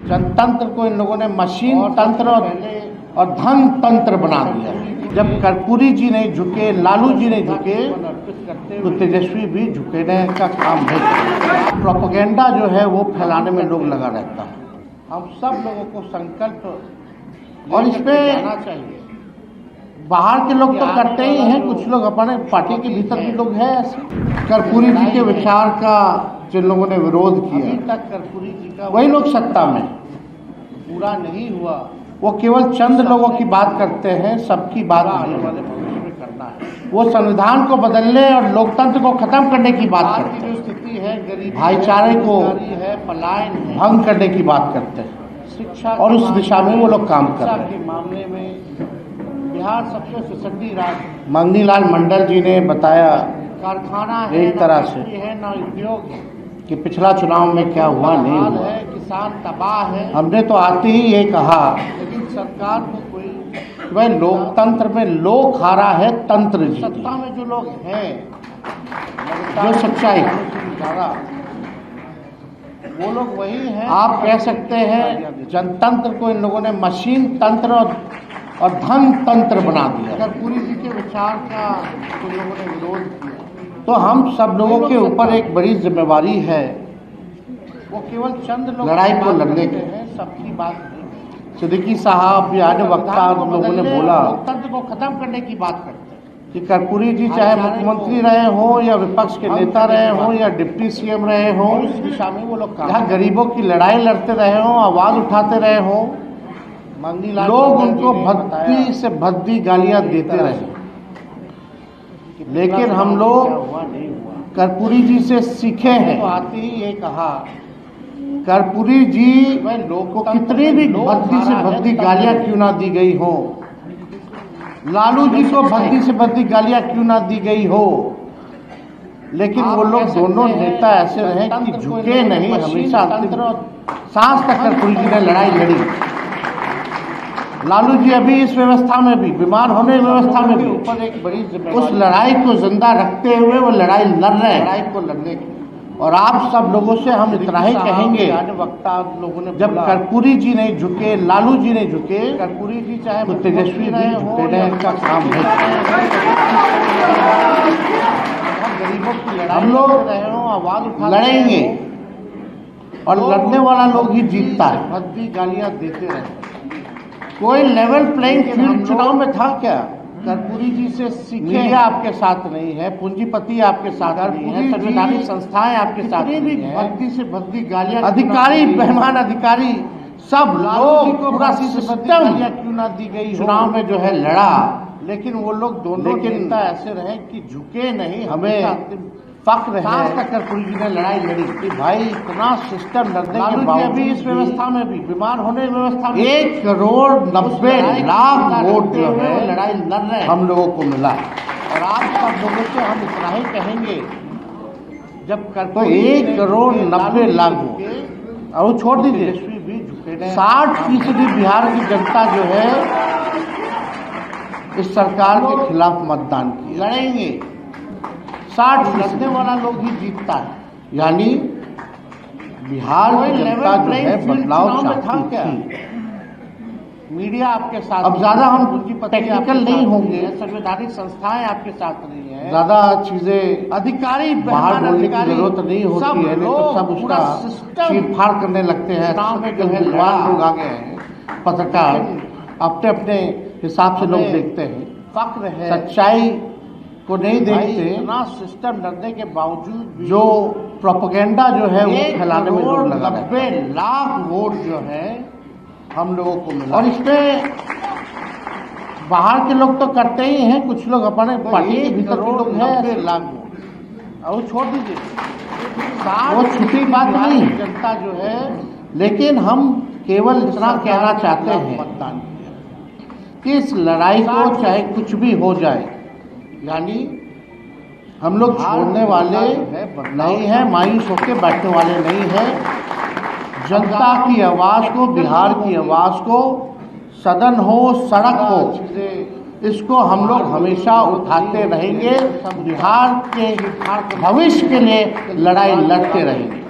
जनतंत्र को इन लोगों ने मशीन तंत्र और धन तंत्र बना दिया। जब कर्पूरी जी नहीं झुके, लालू जी नहीं झुके, तो तेजस्वी भी झुकने का काम नहीं। प्रोपेगेंडा जो है वो फैलाने में लोग लगा रहता है। हम सब लोगों को संकल्प और इसमें आना चाहिए। बाहर के लोग तो करते ही हैं, कुछ लोग अपने पार्टी के भीतर भी लोग हैं ऐसे। कर्पूरी जी के विचार का जिन लोगों ने विरोध किया, अभी तक कर्पूरी जी का वही लोग सत्ता में पूरा नहीं हुआ। वो केवल चंद लोगों की बात करते हैं, सबकी बात आने वाले भविष्य में करना है। वो संविधान को बदलने और लोकतंत्र को खत्म करने की बात करते हैं। जो स्थिति है, गरीबी, भाईचारे को है, पलायन भंग करने की बात करते हैं। शिक्षा और उस दिशा में वो लोग काम कर रहे हैं। मामले में बिहार सबसे सुसज्जित राज्य। मंगनी लाल मंडल जी ने बताया, कारखाना है, एक तरह से है ना उद्योग है, कि पिछला चुनाव में क्या हुआ नहीं हुआ है, किसान तबाह है। हमने तो आते ही ये कहा, लेकिन सरकार को कोई वह लोकतंत्र में लोग खा रहा है, तंत्र जी सत्ता में जो लोग हैं, जो सच्चाई वो लोग वही हैं। आप कह सकते हैं जनतंत्र को इन लोगों ने मशीन तंत्र और धन तंत्र बना दिया। कर्पूरी जी के विचार का इन लोगों ने विरोध किया, तो हम सब लोगों के ऊपर एक बड़ी जिम्मेवारी है। वो केवल चंद लोग लड़ाई को लड़ने के हैं, सबकी बात नहीं। सिद्दीकी साहब या अन्य वक्ता लोगों ने बोला, लोकतंत्र को खत्म करने की बात करते हैं कि कर्पूरी जी चाहे मुख्यमंत्री रहे हो या विपक्ष के नेता रहे हो या डिप्टी सीएम रहे हो, उस दिशा में वो लोग जहाँ गरीबों की लड़ाई लड़ते रहे हो, आवाज उठाते रहे हो, लोग उनको भद्दी से भद्दी गालियां देते रहे। लेकिन हम लोग कर्पूरी जी से सीखे हैं। तो आते ही ये कहा, कर्पूरी जी को कितनी भी भद्दी से भद्दी गालियां क्यों ना दी गई हो, लालू जी को भद्दी से भद्दी गालियां क्यों ना दी गई हो, लेकिन वो लोग दोनों नेता ऐसे रहे कि झुके नहीं, हमेशा सांस तक कर्पूरी जी ने लड़ाई लड़ी। लालू जी अभी इस व्यवस्था में भी, बीमार होने की व्यवस्था में भी ऊपर एक बड़ी उस लड़ाई को जिंदा रखते हुए वो लड़ाई लड़ रहे हैं, लड़ाई को लड़ने की। और आप सब लोगों से हम इतना ही कहेंगे, वक्ता लोगों ने जब कर्पूरी जी नहीं झुके, लालू जी नहीं झुके, कर्पूरी जी चाहे तो तेजस्वी भी झुकने का काम नहीं। गरीबों की लड़ाई हम लोग आवाज लड़ेंगे और लड़ने वाला लोग ही जीतता है। भद्दी गालियां देते रहे। कोई लेवल प्लेइंग फील्ड चुनाव में था क्या? कर्पूरी जी से सीखे। मीडिया आपके साथ नहीं है, पूंजीपति आपके साथ नहीं है, संवैधानिक संस्थाएं आपके साथ नहीं है। भद्दी से भद्दी गालियां, अधिकारी, बेईमान अधिकारी, सब लोग पूरा सिस्टम क्यों ना दी गई चुनाव में जो है लड़ा, लेकिन वो लोग दोनों नेता ऐसे रहे कि झुके नहीं। हमें फक्र है कर्पूरी जी ने लड़ाई लड़ी कि भाई इतना सिस्टम लड़ने के बावजूद अभी इस व्यवस्था में भी, बीमार होने की व्यवस्था में 1,90,00,000 वोट जो है लड़ाई लड़ रहे हम लोगों को मिला। और आप सब लोगों से हम इतना ही कहेंगे, जब तो 1,90,00,000 वोट और छोड़ दीजिए 60% बिहार की जनता जो है इस सरकार के खिलाफ मतदान की। लड़ेंगे 60 लड़ने वाला लोग ही जीतता है। यानी बिहार की जनता जो है बदलाव चाहती थी। मीडिया आपके साथ, अब ज्यादा हम टेक्निकल नहीं होंगे, संवैधानिक संस्थाएं आपके साथ नहीं है, ज्यादा चीजें अधिकारी बाहर बोलने की जरूरत नहीं होती है, तो सब उसका चीरफाड़ करने लगते हैं। विद्वान लोग आ गए हैं, पत्रकार अपने अपने हिसाब से लोग देखते हैं, फक्र है, सच्चाई को नहीं देखते। इतना सिस्टम लड़ने के बावजूद जो प्रोपेगेंडा जो है वो फैलाने में लोग लगा रहते हैं। 90,00,000 वोट जो है हम लोगों को मिला। और इसमें बाहर के लोग तो करते ही हैं, कुछ लोग अपने पार्टी के भीतर भी लोग हैं। 90,00,000 वोट और छोड़ दीजिए, वो छुट्टी बात नहीं जनता जो है। लेकिन हम केवल इतना कहना चाहते हैं मतदान कि इस लड़ाई को चाहे कुछ भी हो जाए, यानी हम लोग छोड़ने वाले नहीं हैं, मायूस होकर बैठने वाले नहीं हैं। जनता की आवाज़ को, बिहार की आवाज़ को, सदन हो, सड़क हो, इसको हम लोग हमेशा उठाते रहेंगे। बिहार के भविष्य के लिए लड़ाई लड़ते रहेंगे।